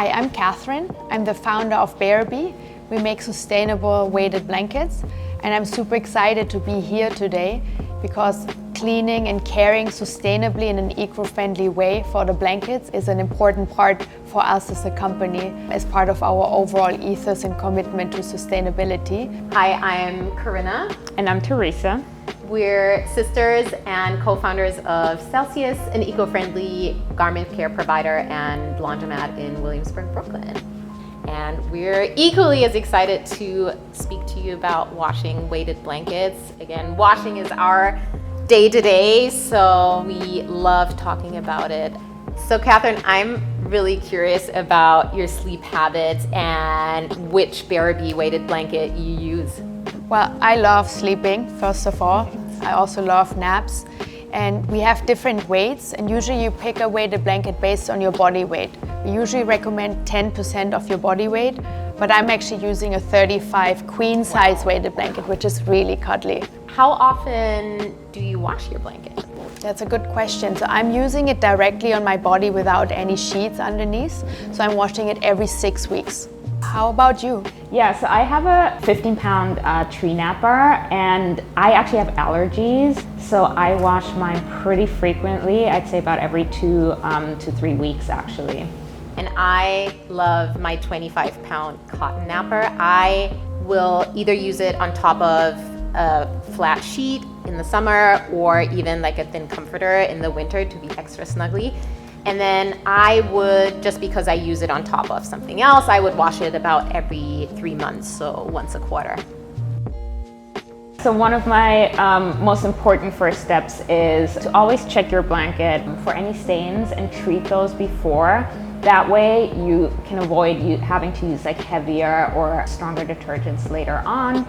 Hi, I'm Catherine. I'm the founder of Bearaby. We make sustainable weighted blankets, and I'm super excited to be here today because cleaning and caring sustainably in an eco-friendly way for the blankets is an important part for us as a company as part of our overall ethos and commitment to sustainability. Hi, I'm Corinna. And I'm Teresa. We're sisters and co-founders of Celsius, an eco-friendly garment care provider and laundromat in Williamsburg, Brooklyn. And we're equally as excited to speak to you about washing weighted blankets. Again, washing is our day-to-day, so we love talking about it. So Catherine, I'm really curious about your sleep habits and which Bearaby weighted blanket you use. Well, I love sleeping, first of all. I also love naps. And we have different weights, and usually you pick a weighted blanket based on your body weight. We usually recommend 10% of your body weight, but I'm actually using a 35 queen size weighted blanket, which is really cuddly. How often do you wash your blanket? That's a good question. So I'm using it directly on my body without any sheets underneath. So I'm washing it every 6 weeks. How about you? Yeah, so I have a 15-pound tree napper, and I actually have allergies, so I wash mine pretty frequently. I'd say about every 2 to 3 weeks, actually. And I love my 25-pound cotton napper. I will either use it on top of a flat sheet in the summer or even like a thin comforter in the winter to be extra snuggly. And then I would, just because I use it on top of something else, I would wash it about every 3 months, so once a quarter. So one of my most important first steps is to always check your blanket for any stains and treat those before. That way you can avoid having to use like heavier or stronger detergents later on.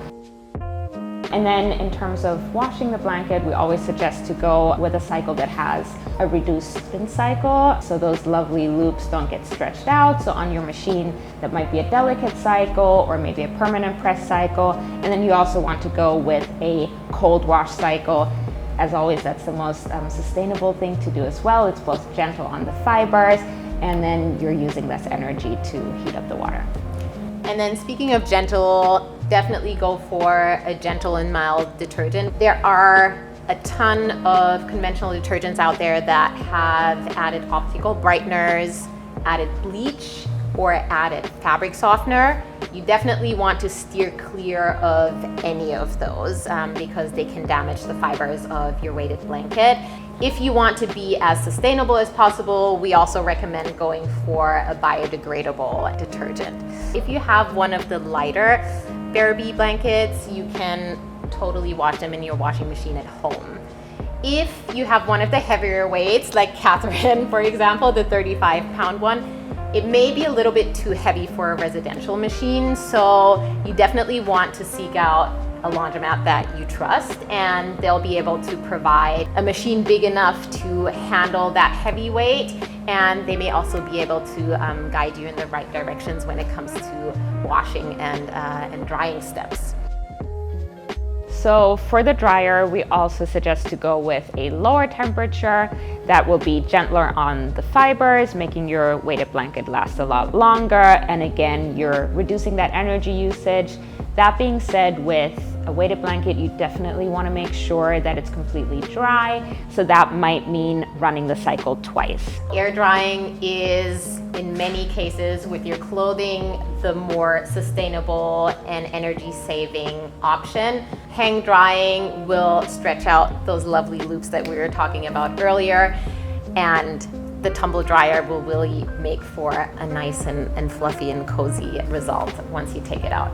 And then in terms of washing the blanket, we always suggest to go with a cycle that has a reduced spin cycle, so those lovely loops don't get stretched out. So on your machine, that might be a delicate cycle or maybe a permanent press cycle. And then you also want to go with a cold wash cycle. As always, that's the most sustainable thing to do as well. It's both gentle on the fibers, and then you're using less energy to heat up the water. And then speaking of gentle, definitely go for a gentle and mild detergent. There are a ton of conventional detergents out there that have added optical brighteners, added bleach, or added fabric softener. You definitely want to steer clear of any of those because they can damage the fibers of your weighted blanket. If you want to be as sustainable as possible, we also recommend going for a biodegradable detergent. If you have one of the lighter Bearaby blankets, you can totally wash them in your washing machine at home. If you have one of the heavier weights, like Catherine, for example, the 35-pound one, it may be a little bit too heavy for a residential machine, so you definitely want to seek out a laundromat that you trust, and they'll be able to provide a machine big enough to handle that heavy weight, and they may also be able to guide you in the right directions when it comes to washing and drying steps. So for the dryer, we also suggest to go with a lower temperature that will be gentler on the fibers, making your weighted blanket last a lot longer. And again, you're reducing that energy usage. That being said, with a weighted blanket, you definitely want to make sure that it's completely dry. So that might mean running the cycle twice. Air drying is, in many cases with your clothing, the more sustainable and energy-saving option. Hang drying will stretch out those lovely loops that we were talking about earlier, and the tumble dryer will really make for a nice and fluffy and cozy result once you take it out.